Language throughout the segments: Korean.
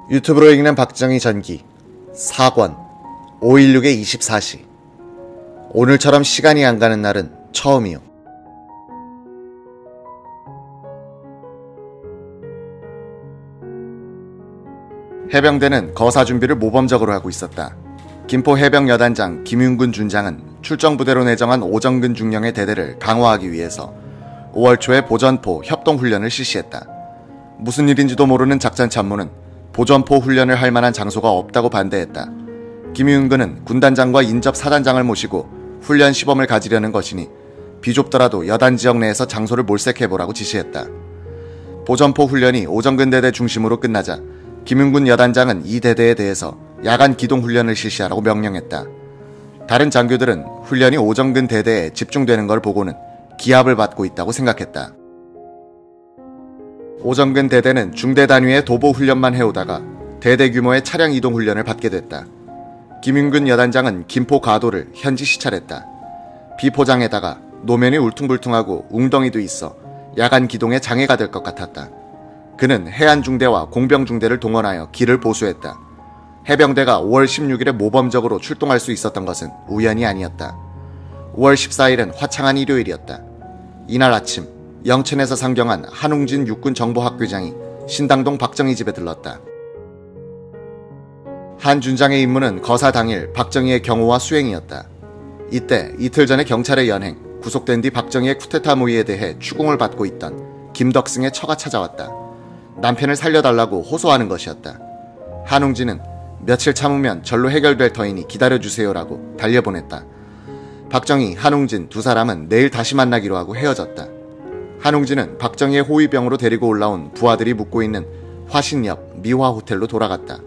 유튜브로 읽는 박정희 전기 4권 516의 24시. 오늘처럼 시간이 안 가는 날은 처음이요. 해병대는 거사 준비를 모범적으로 하고 있었다. 김포 해병여단장 김윤근 준장은 출정부대로 내정한 오정근 중령의 대대를 강화하기 위해서 5월 초에 보전포 협동훈련을 실시했다. 무슨 일인지도 모르는 작전참모는 보전포 훈련을 할 만한 장소가 없다고 반대했다. 김윤근은 군단장과 인접 사단장을 모시고 훈련 시범을 가지려는 것이니 비좁더라도 여단 지역 내에서 장소를 몰색해보라고 지시했다. 보전포 훈련이 오정근 대대 중심으로 끝나자 김윤근 여단장은 이 대대에 대해서 야간 기동 훈련을 실시하라고 명령했다. 다른 장교들은 훈련이 오정근 대대에 집중되는 걸 보고는 기합을 받고 있다고 생각했다. 오정근 대대는 중대 단위의 도보 훈련만 해오다가 대대 규모의 차량 이동 훈련을 받게 됐다. 김윤근 여단장은 김포 가도를 현지 시찰했다. 비포장에다가 노면이 울퉁불퉁하고 웅덩이도 있어 야간 기동에 장애가 될 것 같았다. 그는 해안중대와 공병중대를 동원하여 길을 보수했다. 해병대가 5월 16일에 모범적으로 출동할 수 있었던 것은 우연이 아니었다. 5월 14일은 화창한 일요일이었다. 이날 아침 영천에서 상경한 한웅진 육군정보학교장이 신당동 박정희 집에 들렀다. 한 준장의 임무는 거사 당일 박정희의 경호와 수행이었다. 이때 이틀 전에 경찰의 연행, 구속된 뒤 박정희의 쿠데타 모의에 대해 추궁을 받고 있던 김덕승의 처가 찾아왔다. 남편을 살려달라고 호소하는 것이었다. 한웅진은 며칠 참으면 절로 해결될 터이니 기다려주세요라고 달려보냈다. 박정희, 한웅진 두 사람은 내일 다시 만나기로 하고 헤어졌다. 한웅진은 박정희의 호위병으로 데리고 올라온 부하들이 묵고 있는 화신역 미화호텔로 돌아갔다.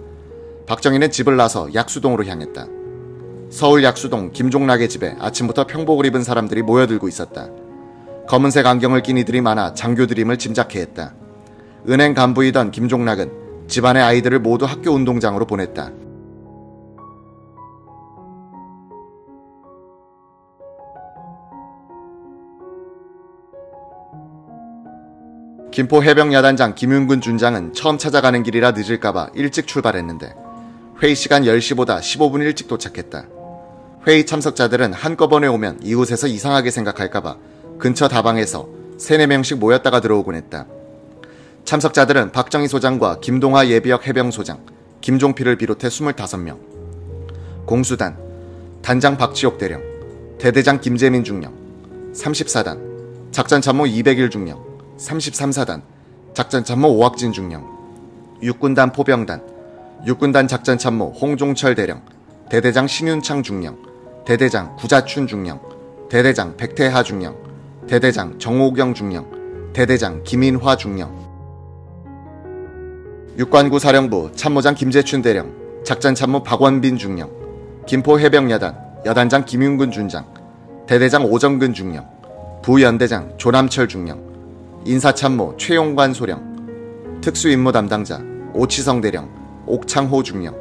박정희는 집을 나서 약수동으로 향했다. 서울 약수동 김종락의 집에 아침부터 평복을 입은 사람들이 모여들고 있었다. 검은색 안경을 낀 이들이 많아 장교들임을 짐작해 했다. 은행 간부이던 김종락은 집안의 아이들을 모두 학교 운동장으로 보냈다. 김포 해병여단장 김윤근 준장은 처음 찾아가는 길이라 늦을까봐 일찍 출발했는데 회의 시간 10시보다 15분 일찍 도착했다. 회의 참석자들은 한꺼번에 오면 이웃에서 이상하게 생각할까봐 근처 다방에서 3-4명씩 모였다가 들어오곤 했다. 참석자들은 박정희 소장과 김동하 예비역 해병소장, 김종필을 비롯해 25명, 공수단, 단장 박지옥 대령, 대대장 김재민 중령, 34단, 작전참모 201 중령, 33사단, 작전참모 오학진 중령, 육군단 포병단, 육군단 작전참모 홍종철 대령, 대대장 신윤창 중령, 대대장 구자춘 중령, 대대장 백태하 중령, 대대장 정호경 중령, 대대장 김인화 중령, 육관구 사령부 참모장 김재춘 대령, 작전참모 박원빈 중령, 김포 해병여단 여단장 김윤근 준장, 대대장 오정근 중령, 부연대장 조남철 중령, 인사참모 최용관 소령, 특수임무 담당자 오치성 대령, 옥창호 중령,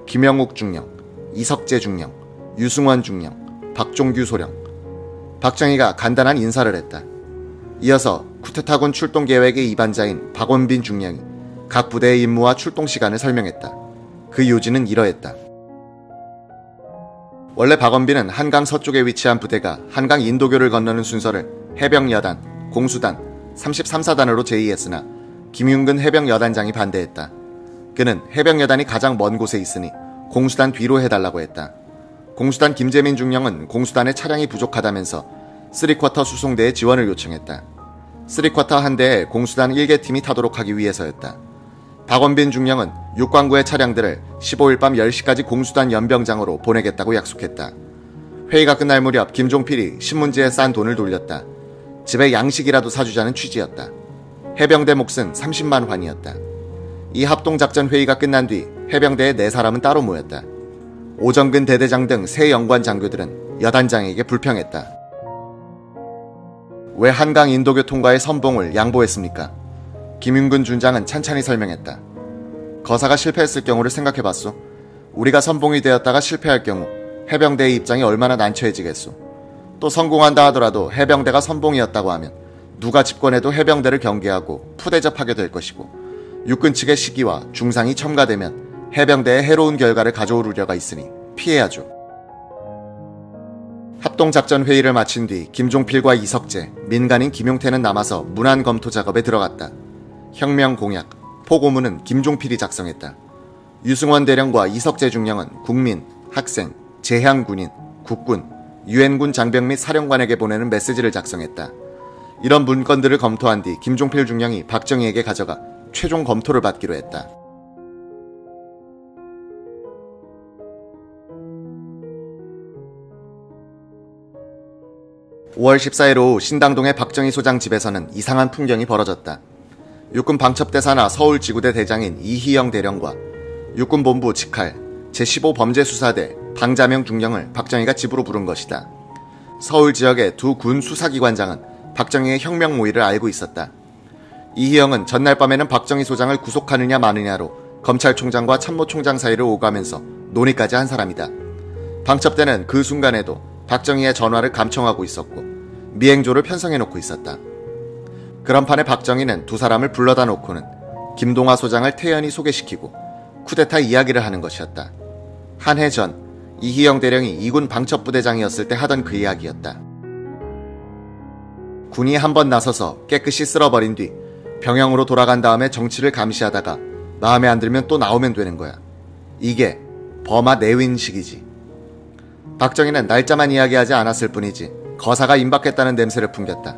김영욱 중령, 이석재 중령, 유승원 중령, 박종규 소령. 박정희가 간단한 인사를 했다. 이어서 쿠데타군 출동 계획의 이반자인 박원빈 중령이 각 부대의 임무와 출동 시간을 설명했다. 그 요지는 이러했다. 원래 박원빈은 한강 서쪽에 위치한 부대가 한강 인도교를 건너는 순서를 해병여단, 공수단, 33사단으로 제의했으나 김윤근 해병여단장이 반대했다. 그는 해병여단이 가장 먼 곳에 있으니 공수단 뒤로 해달라고 했다. 공수단 김재민 중령은 공수단의 차량이 부족하다면서 3쿼터 수송대에 지원을 요청했다. 3쿼터 한 대에 공수단 1개 팀이 타도록 하기 위해서였다. 박원빈 중령은 육관구의 차량들을 15일 밤 10시까지 공수단 연병장으로 보내겠다고 약속했다. 회의가 끝날 무렵 김종필이 신문지에 싼 돈을 돌렸다. 집에 양식이라도 사주자는 취지였다. 해병대 몫은 30만 환이었다. 이 합동작전 회의가 끝난 뒤 해병대의 4사람은 따로 모였다. 오정근 대대장 등 세 연관 장교들은 여단장에게 불평했다. 왜 한강 인도교 통과의 선봉을 양보했습니까? 김윤근 준장은 찬찬히 설명했다. 거사가 실패했을 경우를 생각해봤소. 우리가 선봉이 되었다가 실패할 경우 해병대의 입장이 얼마나 난처해지겠소. 또 성공한다 하더라도 해병대가 선봉이었다고 하면 누가 집권해도 해병대를 경계하고 푸대접하게 될 것이고 육군 측의 시기와 중상이 첨가되면 해병대에 해로운 결과를 가져올 우려가 있으니 피해야죠. 합동작전회의를 마친 뒤 김종필과 이석재, 민간인 김용태는 남아서 문안 검토 작업에 들어갔다. 혁명 공약, 포고문은 김종필이 작성했다. 유승원 대령과 이석재 중령은 국민, 학생, 재향군인, 국군, 유엔군 장병 및 사령관에게 보내는 메시지를 작성했다. 이런 문건들을 검토한 뒤 김종필 중령이 박정희에게 가져가 최종 검토를 받기로 했다. 5월 14일 오후 신당동의 박정희 소장 집에서는 이상한 풍경이 벌어졌다. 육군 방첩대사나 서울지구대 대장인 이희영 대령과 육군본부 직할 제15범죄수사대 방자명 중령을 박정희가 집으로 부른 것이다. 서울 지역의 두 군 수사기관장은 박정희의 혁명 모의를 알고 있었다. 이희영은 전날 밤에는 박정희 소장을 구속하느냐 마느냐로 검찰총장과 참모총장 사이를 오가면서 논의까지 한 사람이다. 방첩대는 그 순간에도 박정희의 전화를 감청하고 있었고 미행조를 편성해놓고 있었다. 그런 판에 박정희는 두 사람을 불러다 놓고는 김동화 소장을 태연히 소개시키고 쿠데타 이야기를 하는 것이었다. 한 해 전 이희영 대령이 2군 방첩부대장이었을 때 하던 그 이야기였다. 군이 한번 나서서 깨끗이 쓸어버린 뒤 병영으로 돌아간 다음에 정치를 감시하다가 마음에 안 들면 또 나오면 되는 거야. 이게 버마 내윈식이지. 박정희는 날짜만 이야기하지 않았을 뿐이지 거사가 임박했다는 냄새를 풍겼다.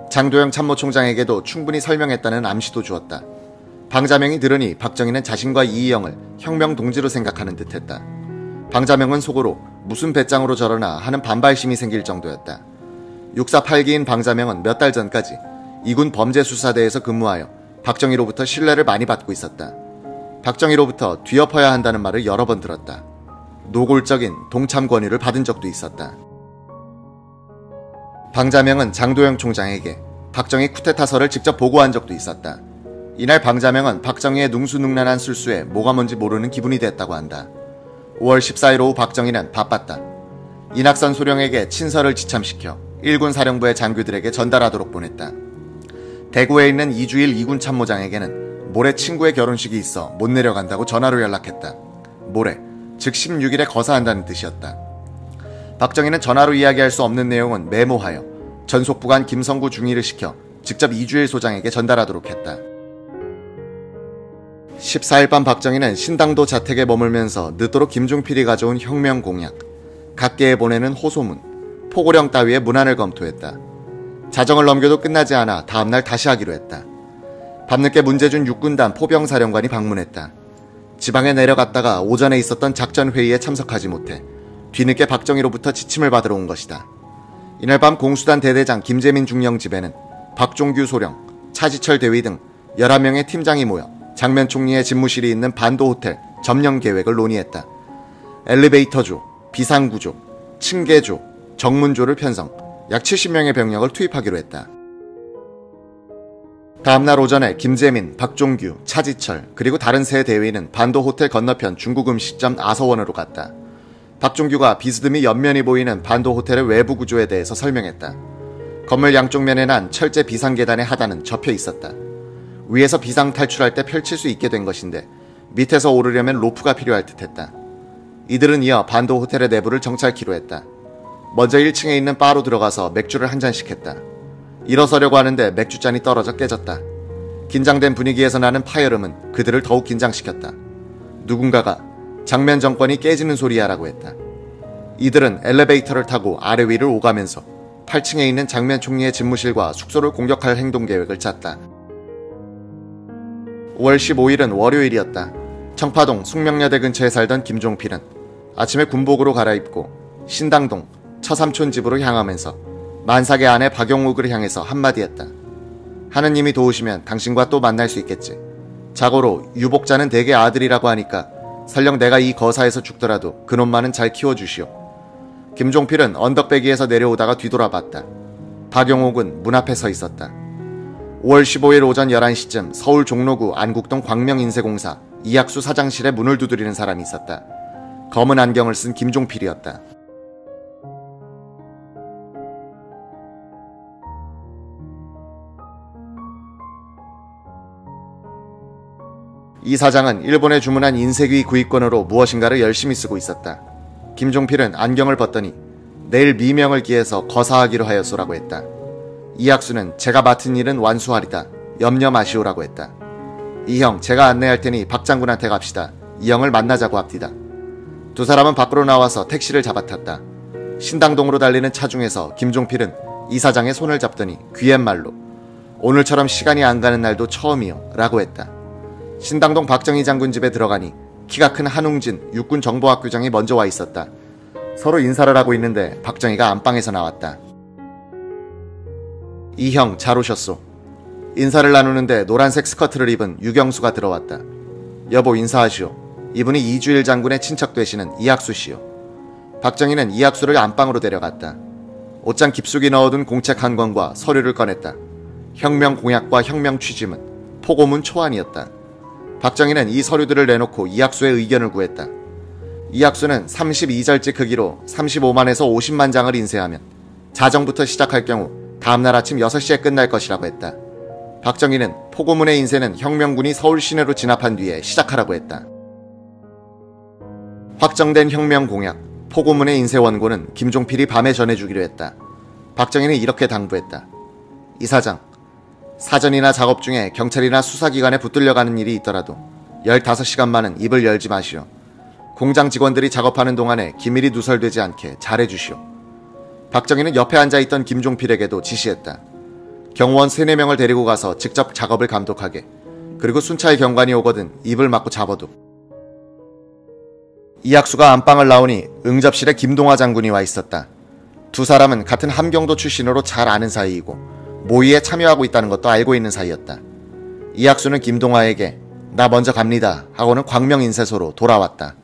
장도영 참모총장에게도 충분히 설명했다는 암시도 주었다. 방자명이 들으니 박정희는 자신과 이희영을 혁명 동지로 생각하는 듯했다. 방자명은 속으로 무슨 배짱으로 저러나 하는 반발심이 생길 정도였다. 648기인 방자명은 몇 달 전까지 2군 범죄수사대에서 근무하여 박정희로부터 신뢰를 많이 받고 있었다. 박정희로부터 뒤엎어야 한다는 말을 여러 번 들었다. 노골적인 동참 권유를 받은 적도 있었다. 방자명은 장도영 총장에게 박정희 쿠데타설을 직접 보고한 적도 있었다. 이날 방자명은 박정희의 능수능란한 술수에 뭐가 뭔지 모르는 기분이 됐다고 한다. 5월 14일 오후 박정희는 바빴다. 이낙선 소령에게 친서를 지참시켜 1군 사령부의 장교들에게 전달하도록 보냈다. 대구에 있는 이주일 2군 참모장에게는 모레 친구의 결혼식이 있어 못 내려간다고 전화로 연락했다. 모레, 즉 16일에 거사한다는 뜻이었다. 박정희는 전화로 이야기할 수 없는 내용은 메모하여 전속부관 김성구 중위를 시켜 직접 이주일 소장에게 전달하도록 했다. 14일 밤 박정희는 신당도 자택에 머물면서 늦도록 김종필이 가져온 혁명 공약, 각계에 보내는 호소문, 포고령 따위의 문안을 검토했다. 자정을 넘겨도 끝나지 않아 다음날 다시 하기로 했다. 밤늦게 문재준 육군단 포병사령관이 방문했다. 지방에 내려갔다가 오전에 있었던 작전회의에 참석하지 못해 뒤늦게 박정희로부터 지침을 받으러 온 것이다. 이날 밤 공수단 대대장 김재민 중령 집에는 박종규 소령, 차지철 대위 등 11명의 팀장이 모여 장면 총리의 집무실이 있는 반도호텔 점령 계획을 논의했다. 엘리베이터조, 비상구조, 층계조, 정문조를 편성, 약 70명의 병력을 투입하기로 했다. 다음날 오전에 김재민, 박종규, 차지철 그리고 다른 세 대위는 반도호텔 건너편 중국 음식점 아서원으로 갔다. 박종규가 비스듬히 옆면이 보이는 반도호텔의 외부 구조에 대해서 설명했다. 건물 양쪽 면에 난 철제 비상계단의 하단은 접혀 있었다. 위에서 비상 탈출할 때 펼칠 수 있게 된 것인데 밑에서 오르려면 로프가 필요할 듯했다. 이들은 이어 반도호텔의 내부를 정찰키로 했다. 먼저 1층에 있는 바로 들어가서 맥주를 한 잔씩 했다. 일어서려고 하는데 맥주잔이 떨어져 깨졌다. 긴장된 분위기에서 나는 파열음은 그들을 더욱 긴장시켰다. 누군가가 장면 정권이 깨지는 소리야 라고 했다. 이들은 엘리베이터를 타고 아래 위를 오가면서 8층에 있는 장면 총리의 집무실과 숙소를 공격할 행동 계획을 짰다. 5월 15일은 월요일이었다. 청파동 숙명여대 근처에 살던 김종필은 아침에 군복으로 갈아입고 신당동 처삼촌 집으로 향하면서 만삭의 아내 박용욱을 향해서 한마디 했다. 하느님이 도우시면 당신과 또 만날 수 있겠지. 자고로 유복자는 대개 아들이라고 하니까 설령 내가 이 거사에서 죽더라도 그놈만은 잘 키워주시오. 김종필은 언덕배기에서 내려오다가 뒤돌아봤다. 박용옥은 문 앞에 서 있었다. 5월 15일 오전 11시쯤 서울 종로구 안국동 광명인쇄공사 이학수 사장실에 문을 두드리는 사람이 있었다. 검은 안경을 쓴 김종필이었다. 이 사장은 일본에 주문한 인쇄기 구입권으로 무엇인가를 열심히 쓰고 있었다. 김종필은 안경을 벗더니 내일 미명을 기해서 거사하기로 하였소라고 했다. 이학수는 제가 맡은 일은 완수하리다. 염려 마시오라고 했다. 이 형 제가 안내할 테니 박 장군한테 갑시다. 이 형을 만나자고 합디다. 두 사람은 밖으로 나와서 택시를 잡아탔다. 신당동으로 달리는 차 중에서 김종필은 이 사장의 손을 잡더니 귀갯말로 오늘처럼 시간이 안 가는 날도 처음이요 라고 했다. 신당동 박정희 장군 집에 들어가니 키가 큰 한웅진 육군정보학교장이 먼저 와 있었다. 서로 인사를 하고 있는데 박정희가 안방에서 나왔다. 이 형 잘 오셨소. 인사를 나누는데 노란색 스커트를 입은 유경수가 들어왔다. 여보 인사하시오. 이분이 이주일 장군의 친척 되시는 이학수 씨요. 박정희는 이학수를 안방으로 데려갔다. 옷장 깊숙이 넣어둔 공책 한 권과 서류를 꺼냈다. 혁명 공약과 혁명 취지문, 포고문 초안이었다. 박정희는 이 서류들을 내놓고 이학수의 의견을 구했다. 이학수는 32절지 크기로 35만에서 50만 장을 인쇄하면 자정부터 시작할 경우 다음날 아침 6시에 끝날 것이라고 했다. 박정희는 포고문의 인쇄는 혁명군이 서울 시내로 진압한 뒤에 시작하라고 했다. 확정된 혁명 공약, 포고문의 인쇄 원고는 김종필이 밤에 전해주기로 했다. 박정희는 이렇게 당부했다. 이 사장, 사전이나 작업 중에 경찰이나 수사기관에 붙들려가는 일이 있더라도 15시간만은 입을 열지 마시오. 공장 직원들이 작업하는 동안에 기밀이 누설되지 않게 잘해주시오. 박정희는 옆에 앉아있던 김종필에게도 지시했다. 경호원 3, 4명을 데리고 가서 직접 작업을 감독하게. 그리고 순찰 경관이 오거든 입을 막고 잡아도. 이학수가 안방을 나오니 응접실에 김동하 장군이 와 있었다. 두 사람은 같은 함경도 출신으로 잘 아는 사이이고 모의에 참여하고 있다는 것도 알고 있는 사이였다. 이학수는 김동하에게 나 먼저 갑니다 하고는 광명인쇄소로 돌아왔다.